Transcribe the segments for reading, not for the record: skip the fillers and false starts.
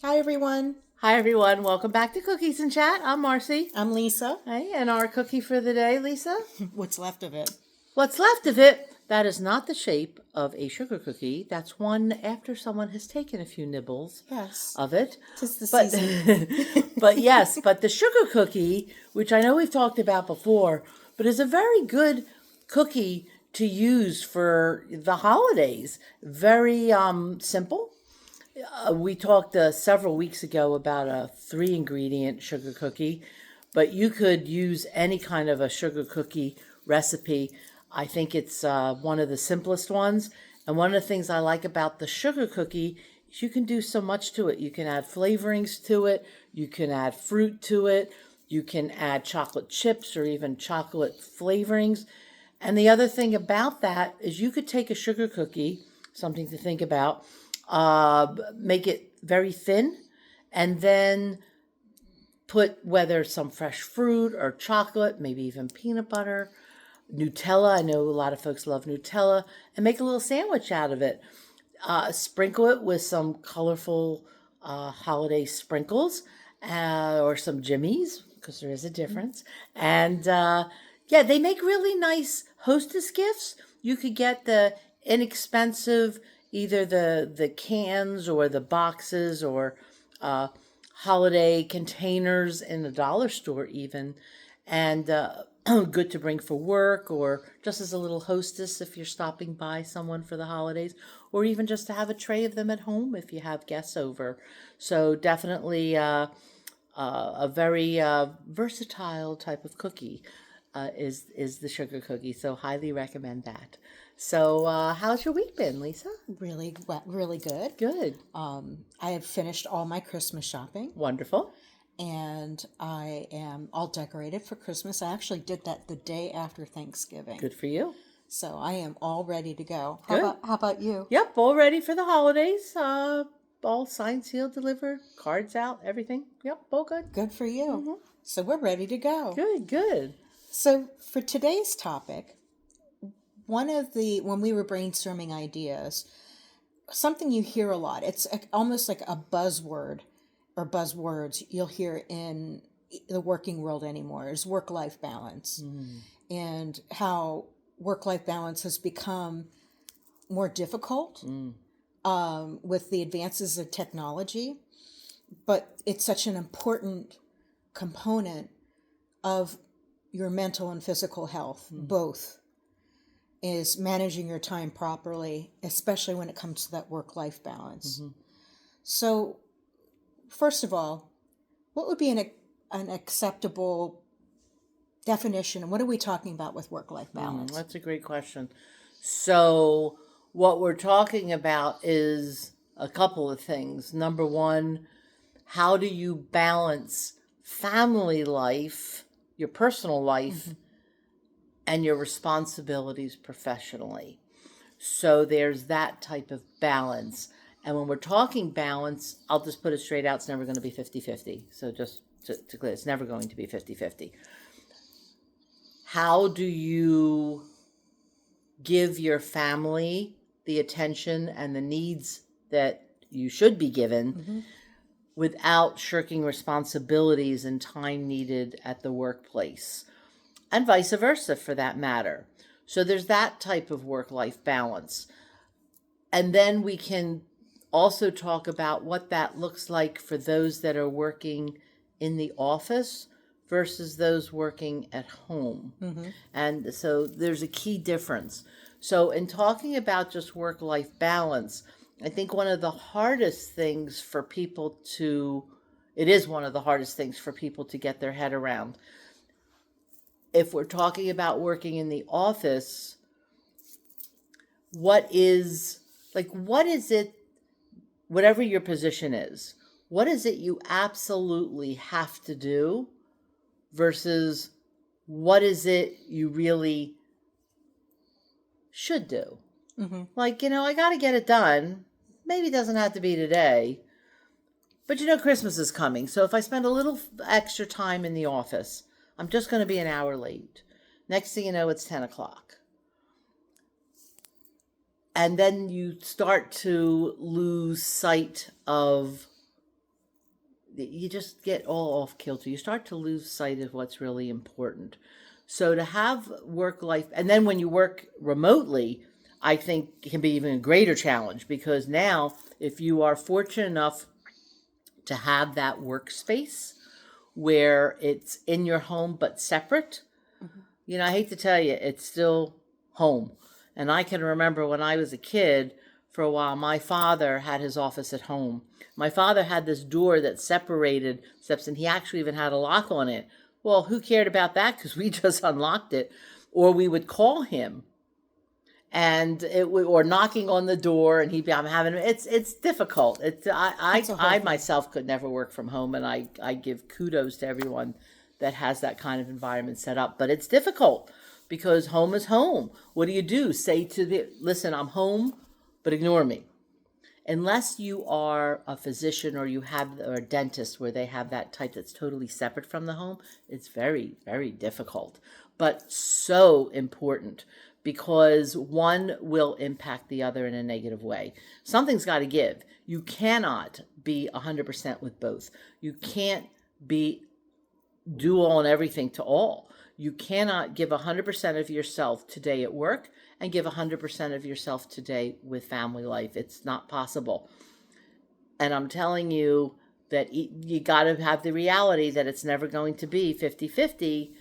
Hi, everyone. Hi, everyone. Welcome back to Cookies and Chat. I'm Marcy. I'm Lisa. Hey, and our cookie for the day, Lisa? What's left of it? What's left of it? That is not the shape of a sugar cookie. That's one after someone has taken a few nibbles Yes, of it. tis the But, season. but the sugar cookie, which I know we've talked about before, but is a very good cookie to use for the holidays. Very simple. We talked several weeks ago about a 3 ingredient sugar cookie, but you could use any kind of a sugar cookie recipe. I think it's one of the simplest ones. And one of the things I like about the sugar cookie is you can do so much to it. You can add flavorings to it, you can add fruit to it, you can add chocolate chips or even chocolate flavorings. And the other thing about that is you could take a sugar cookie, something to think about, make it very thin, and then put whether some fresh fruit or chocolate, maybe even peanut butter, Nutella. I know a lot of folks love Nutella, and make a little sandwich out of it. Sprinkle it with some colorful holiday sprinkles or some jimmies, because there is a difference. And yeah, they make really nice hostess gifts. You could get the inexpensive, either the cans or the boxes or holiday containers in the dollar store, even. And good to bring for work or just as a little hostess if you're stopping by someone for the holidays, or even just to have a tray of them at home if you have guests over. So definitely a very versatile type of cookie is the sugar cookie. So highly recommend that. So how's your week been, Lisa? Really, really good. Good. I have finished all my Christmas shopping, Wonderful. and I am all decorated for Christmas. I actually did that the day after Thanksgiving, Good for you. so I am all ready to go. Good. How about you? Yep, all ready for the holidays. All signed, sealed, delivered, cards out, everything. Yep, all good. Good for you. So we're ready to go. Good, good. So for today's topic, when we were brainstorming ideas, something you hear a lot, it's almost like a buzzword or buzzwords you'll hear in the working world anymore, is work-life balance. And how work-life balance has become more difficult with the advances of technology, but it's such an important component of your mental and physical health, both, is managing your time properly, especially when it comes to that work-life balance. So, first of all, what would be an acceptable definition, and what are we talking about with work-life balance? That's a great question. So, what we're talking about is a couple of things. Number one, how do you balance family life, your personal life, and your responsibilities professionally? So there's that type of balance. And when we're talking balance, I'll just put it straight out, it's never going to be 50-50. So just to clear, it's never going to be 50-50. How do you give your family the attention and the needs that you should be given without shirking responsibilities and time needed at the workplace? And vice versa, for that matter. So there's that type of work-life balance. And then we can also talk about what that looks like for those that are working in the office versus those working at home. And so there's a key difference. So, in talking about just work-life balance, I think one of the hardest things for people to, it is one of the hardest things for people to get their head around. If we're talking about working in the office, what is it, whatever your position is, what is it you absolutely have to do versus what is it you really should do? Like, I got to get it done. Maybe it doesn't have to be today, but Christmas is coming. So if I spend a little extra time in the office, I'm just going to be an hour late. Next thing you know, it's 10 o'clock. And then you start to lose sight of you just get all off kilter. You start to lose sight of what's really important. So to have work life, and then when you work remotely, I think it can be even a greater challenge, because now if you are fortunate enough to have that workspace where it's in your home but separate, I hate to tell you, it's still home. And I can remember when I was a kid, for a while, my father had his office at home. My father had this door that separated steps, and he actually even had a lock on it. Well, who cared about that? Because we just unlocked it. Or we would call him, and or knocking on the door, and he'd be, I'm having, it's difficult. I myself could never work from home, and I give kudos to everyone that has that kind of environment set up. But it's difficult because home is home. What do? Say listen, I'm home, but ignore me. Unless you are a physician or or a dentist where they have that type that's totally separate from the home, it's very, very difficult, but so important, because one will impact the other in a negative way. Something's got to give. You cannot be 100% with both. You can't be do all and everything to all. You cannot give 100% of yourself today at work and give 100% of yourself today with family life. It's not possible. And I'm telling you that you got to have the reality that it's never going to be 50-50,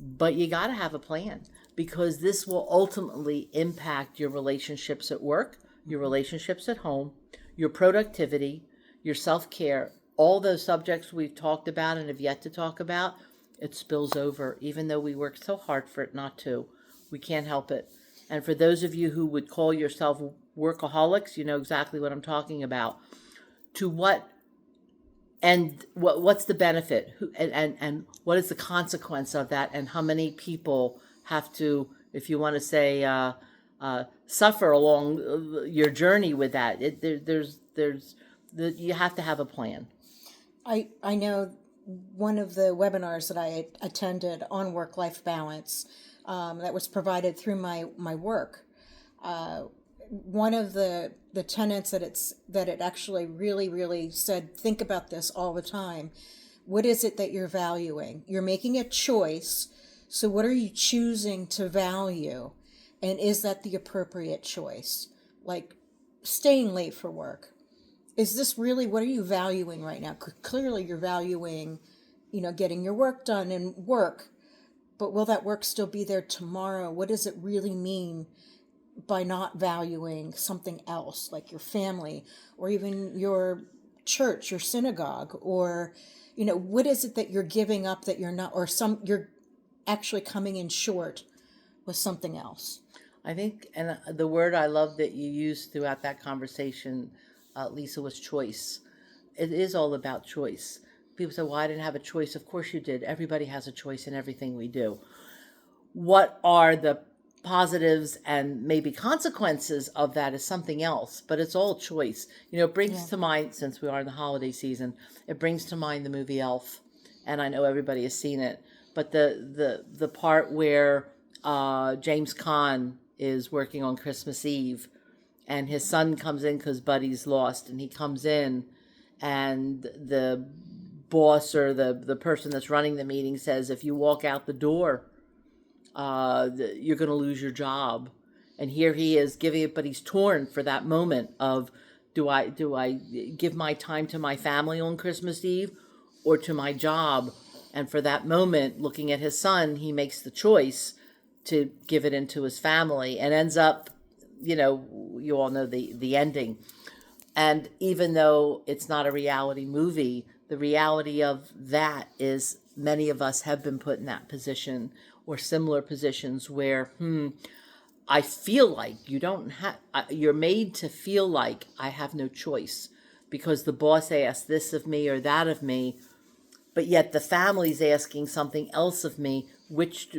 but you got to have a plan, because this will ultimately impact your relationships at work, your relationships at home, your productivity, your self-care, all those subjects we've talked about and have yet to talk about. It spills over, even though we work so hard for it not to. We can't help it. And for those of you who would call yourself workaholics, you know exactly what I'm talking about. To what and what's the benefit? And what is the consequence of that? And how many people have to, if you want to say, suffer along your journey with that? You have to have a plan. I know one of the webinars that I attended on work-life balance, that was provided through my work. One of the tenets that it actually really said, think about this all the time. What is it that you're valuing? You're making a choice. So what are you choosing to value? And is that the appropriate choice? Like staying late for work. Is this really, what are you valuing right now? Clearly you're valuing, getting your work done and work, but will that work still be there tomorrow? What does it really mean by not valuing something else, like your family or even your church, your synagogue, or, what is it that you're giving up that you're not, or you're actually coming in short with something else? I think, and the word I love that you used throughout that conversation, Lisa, was choice. It is all about choice. People say, well, I didn't have a choice. Of course you did. Everybody has a choice in everything we do. What are the positives and maybe consequences of that is something else, but it's all choice. It brings to mind, since we are in the holiday season, it brings to mind the movie Elf. And I know everybody has seen it, but the part where James Caan is working on Christmas Eve, and his son comes in because Buddy's lost, and he comes in, and the boss or the person that's running the meeting says, if you walk out the door, you're going to lose your job. And here he is giving it, but he's torn for that moment of, do I give my time to my family on Christmas Eve or to my job? And for that moment, looking at his son, he makes the choice to give it into his family, and ends up, you all know the ending. And even though it's not a reality movie, the reality of that is many of us have been put in that position or similar positions where, I feel like you're made to feel like I have no choice because the boss asked this of me or that of me, but yet the family's asking something else of me. What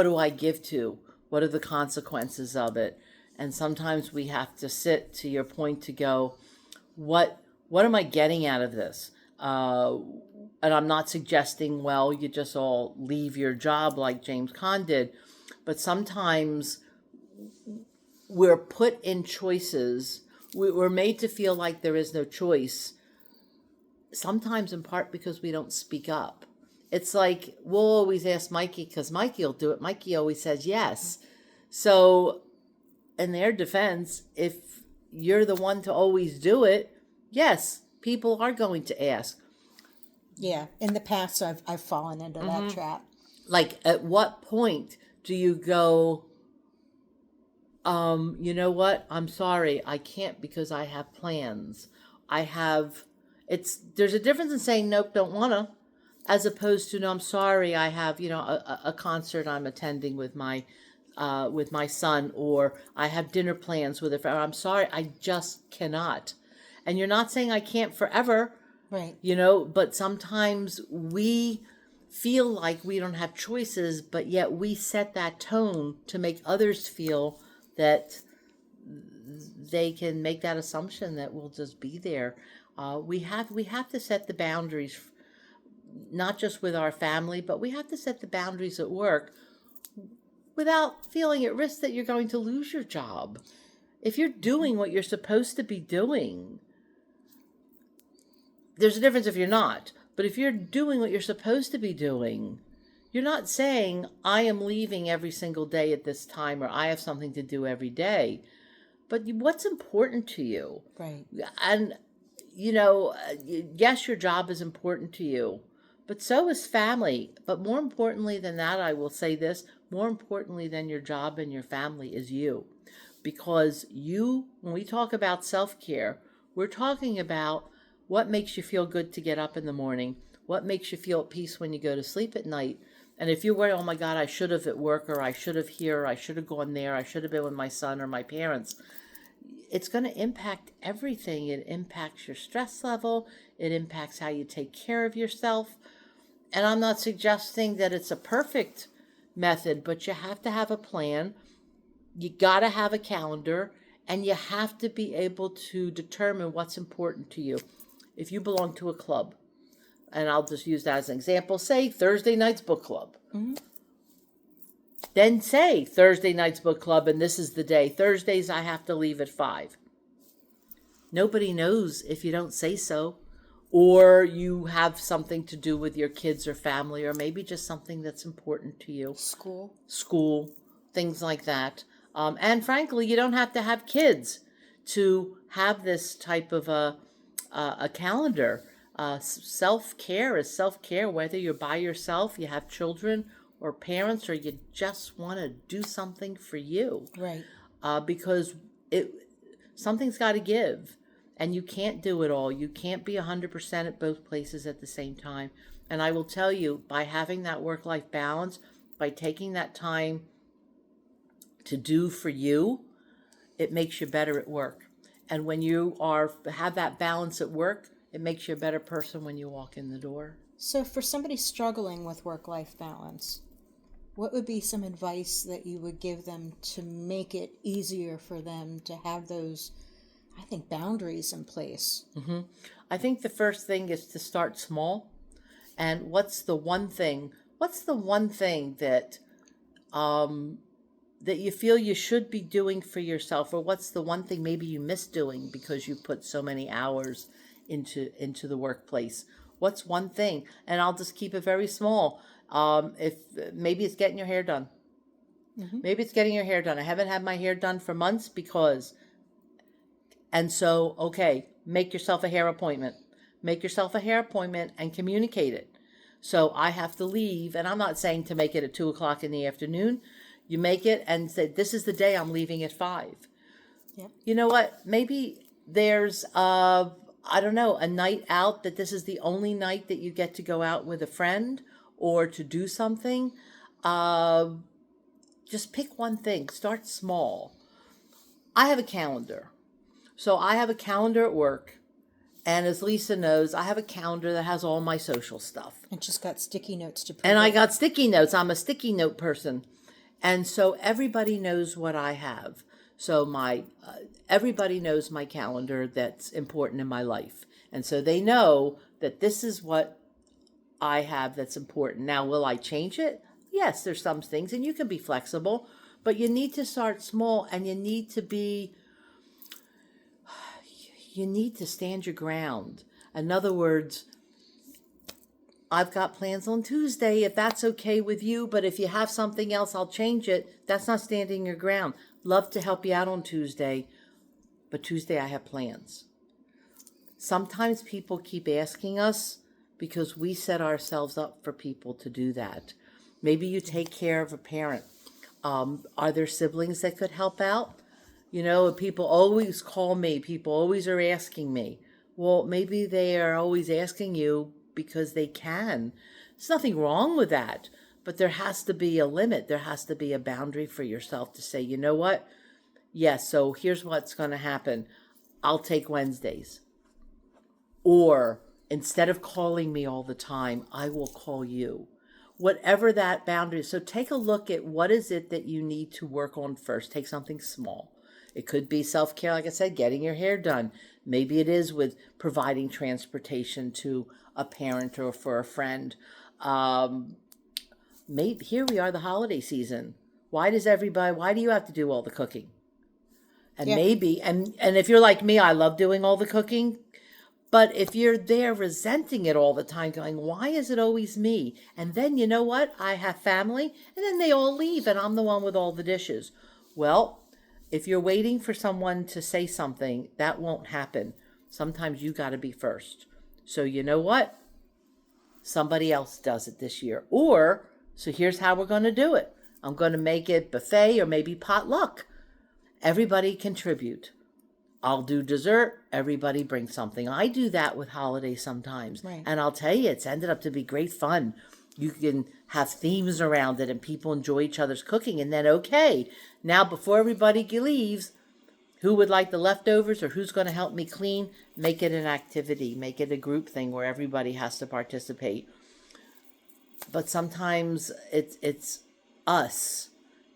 do I give to? What are the consequences of it? And sometimes we have to sit, to your point, to go, what am I getting out of this? And I'm not suggesting, well, you just all leave your job like James Caan did, but sometimes we're put in choices. We're made to feel like there is no choice, sometimes in part because we don't speak up. It's like we'll always ask Mikey because Mikey will do it. Mikey always says yes. So, in their defense, if you're the one to always do it, yes, people are going to ask. Yeah. In the past, I've fallen into that trap. Like, at what point do you go, you know what? I'm sorry, I can't because I have plans. There's a difference in saying nope, don't wanna, as opposed to no, I'm sorry, I have, a concert I'm attending with my son, or I have dinner plans with a friend. I'm sorry, I just cannot. And you're not saying I can't forever, Right. but sometimes we feel like we don't have choices, but yet we set that tone to make others feel that they can make that assumption that we'll just be there. We have to set the boundaries, not just with our family, but we have to set the boundaries at work without feeling at risk that you're going to lose your job. If you're doing what you're supposed to be doing, there's a difference if you're not. But if you're doing what you're supposed to be doing, you're not saying, I am leaving every single day at this time, or I have something to do every day. But what's important to you? Right. And, yes, your job is important to you, but so is family. But more importantly than that, I will say this, more importantly than your job and your family is you. Because when we talk about self-care, we're talking about what makes you feel good to get up in the morning, what makes you feel at peace when you go to sleep at night. And if you're worried, oh my God, I should have at work, or I should have here, or I should have gone there, I should have been with my son or my parents, it's going to impact everything. It impacts your stress level. It impacts how you take care of yourself. And I'm not suggesting that it's a perfect method, but you have to have a plan. You got to have a calendar, and you have to be able to determine what's important to you. If you belong to a club, and I'll just use that as an example, say Thursday night's book club. Mm-hmm. Then say Thursday night's book club, and this is the day. Thursdays I have to leave at 5. Nobody knows if you don't say so, or you have something to do with your kids or family, or maybe just something that's important to you. School, things like that. And frankly, you don't have to have kids to have this type of a calendar. Self-care is self-care, whether you're by yourself, you have children or parents, or you just want to do something for you. Right. Because something's got to give, and you can't do it all. You can't be 100% at both places at the same time. And I will tell you, by having that work-life balance, by taking that time to do for you, it makes you better at work. And when you have that balance at work, it makes you a better person when you walk in the door. So for somebody struggling with work-life balance, what would be some advice that you would give them to make it easier for them to have those, I think, boundaries in place? Mm-hmm. I think the first thing is to start small. And what's the one thing that that you feel you should be doing for yourself, or what's the one thing maybe you miss doing because you put so many hours into the workplace? What's one thing? And I'll just keep it very small. If maybe it's getting your hair done. Mm-hmm. Maybe it's getting your hair done. I haven't had my hair done for months and so, okay, make yourself a hair appointment. Make yourself a hair appointment and communicate it. So I have to leave, and I'm not saying to make it at 2:00 in the afternoon. You make it and say, this is the day I'm leaving at 5. Yep. You know what? Maybe there's, a night out that this is the only night that you get to go out with a friend or to do something. Just pick one thing. Start small. I have a calendar. So I have a calendar at work. And as Lisa knows, I have a calendar that has all my social stuff. And just got sticky notes to prove And it. I got sticky notes. I'm a sticky note person. And so everybody knows what I have. So everybody knows my calendar that's important in my life. And so they know that this is what I have that's important. Now, will I change it? Yes, there's some things, and you can be flexible, but you need to start small, and you need to be you need to stand your ground. In other words, I've got plans on Tuesday if that's okay with you, but if you have something else, I'll change it. That's not standing your ground. Love to help you out on Tuesday, but Tuesday I have plans. Sometimes people keep asking us because we set ourselves up for people to do that. Maybe you take care of a parent. Are there siblings that could help out? You know, people always call me. People always are asking me. Well, maybe they are always asking you because they can. There's nothing wrong with that. But there has to be a limit. There has to be a boundary for yourself to say, you know what? Yes, so here's what's going to happen. I'll take Wednesdays. Or instead of calling me all the time, I will call you. Whatever that boundary is. So take a look at what is it that you need to work on first. Take something small. It could be self-care, like I said, getting your hair done. Maybe it is with providing transportation to a parent or for a friend. Maybe here we are, the holiday season. Why do you have to do all the cooking? And Yeah. maybe, and if you're like me, I love doing all the cooking. But if you're there resenting it all the time, going, why is it always me? And then you know what? I have family, and then they all leave, and I'm the one with all the dishes. Well, if you're waiting for someone to say something, that won't happen. Sometimes you got to be first. So you know what? Somebody else does it this year. Or, so here's how we're going to do it. I'm going to make it buffet or maybe potluck. Everybody contribute. I'll do dessert. Everybody bring something. I do that with holidays sometimes. Right. And I'll tell you, it's ended up to be great fun. You can have themes around it and people enjoy each other's cooking. And then, okay, now before everybody leaves, who would like the leftovers or who's going to help me clean? Make it an activity. Make it a group thing where everybody has to participate. But sometimes it's us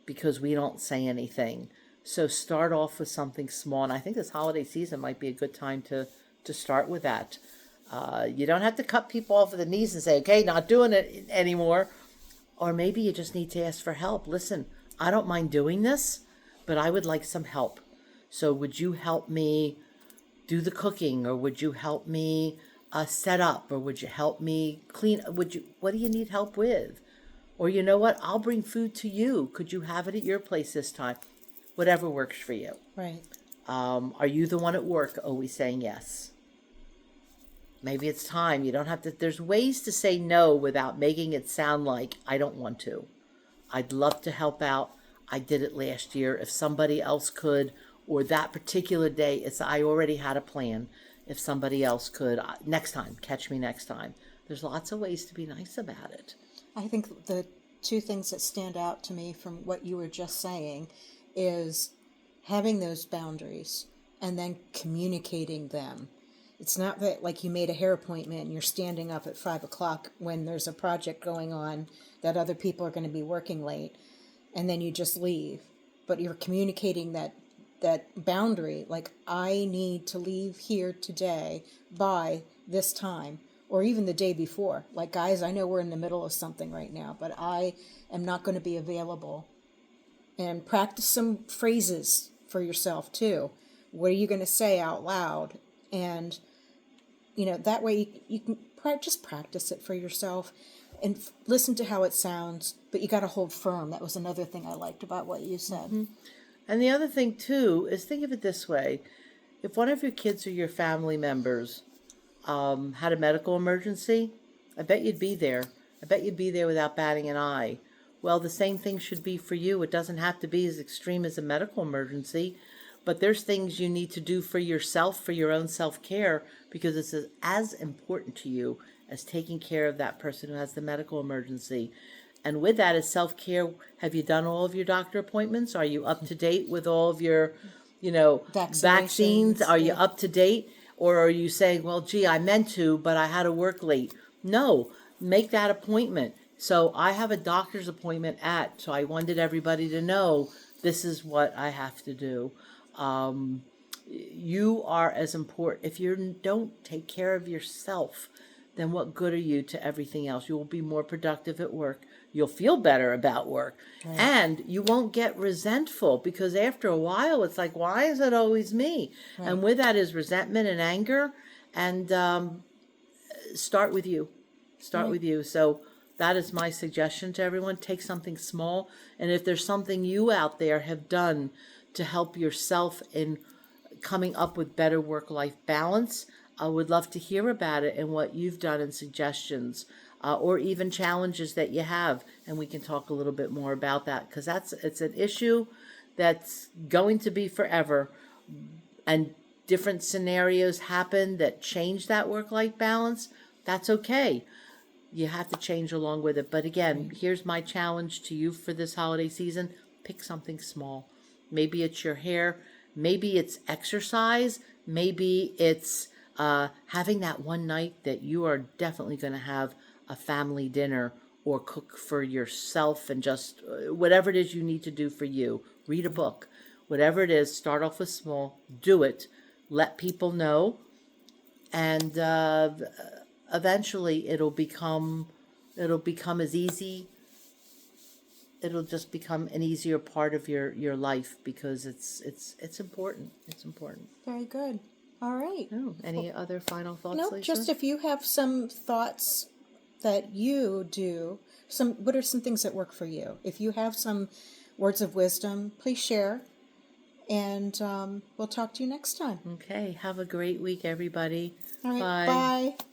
because we don't say anything. So start off with something small. And I think this holiday season might be a good time to start with that. You don't have to cut people off at the knees and say, okay, not doing it anymore. Or maybe you just need to ask for help. Listen, I don't mind doing this, but I would like some help. So would you help me do the cooking? Or would you help me set up? Or would you help me clean? What do you need help with? Or you know what? I'll bring food to you. Could you have it at your place this time? Whatever works for you. Right. Are you the one at work always saying yes? Maybe it's time. You don't have to. There's ways to say no without making it sound like I don't want to. I'd love to help out. I did it last year. If somebody else could, or that particular day, I already had a plan. If somebody else could, next time, catch me next time. There's lots of ways to be nice about it. I think the two things that stand out to me from what you were just saying is having those boundaries and then communicating them. It's not that like you made a hair appointment and you're standing up at 5 o'clock when there's a project going on that other people are going to be working late and then you just leave. But you're communicating that boundary, like I need to leave here today by this time or even the day before. Like, guys, I know we're in the middle of something right now, but I am not going to be available. And practice some phrases for yourself too. What are you going to say out loud? And, you know, that way you can just practice it for yourself and listen to how it sounds, but you got to hold firm. That was another thing I liked about what you said. Mm-hmm. And the other thing too is think of it this way. If one of your kids or your family members had a medical emergency, I bet you'd be there. I bet you'd be there without batting an eye. Well, the same thing should be for you. It doesn't have to be as extreme as a medical emergency, but there's things you need to do for yourself, for your own self-care, because it's as important to you as taking care of that person who has the medical emergency. And with that is self-care. Have you done all of your doctor appointments? Are you up to date with all of your, vaccines? Are you up to date? Or are you saying, well, gee, I meant to, but I had to work late? No, make that appointment. So I have a doctor's appointment so I wanted everybody to know this is what I have to do. You are as important. If you don't take care of yourself, then what good are you to everything else? You will be more productive at work. you'll feel better about work. And you won't get resentful, because after a while it's like, why is it always me? And with that is resentment and anger. And start with you. Start with you. So that is my suggestion to everyone. Take something small. And if there's something you out there have done to help yourself in coming up with better work-life balance, I would love to hear about it and what you've done and suggestions, or even challenges that you have. And we can talk a little bit more about that, because it's an issue that's going to be forever. And different scenarios happen that change that work-life balance. That's okay. You have to change along with it. But again, here's my challenge to you for this holiday season. Pick something small. Maybe it's your hair. Maybe it's exercise. Maybe it's having that one night that you are definitely going to have a family dinner, or cook for yourself, and just whatever it is you need to do for you. Read a book. Whatever it is, start off with small. Do it. Let people know. And eventually it'll become as easy. It'll just become an easier part of your life, because it's important. It's important. Very good. All right. Oh, any other final thoughts, No, Lisa? just if you have some thoughts that you do, what are some things that work for you? If you have some words of wisdom, please share. And we'll talk to you next time. Okay. Have a great week, everybody. All right. Bye. Bye.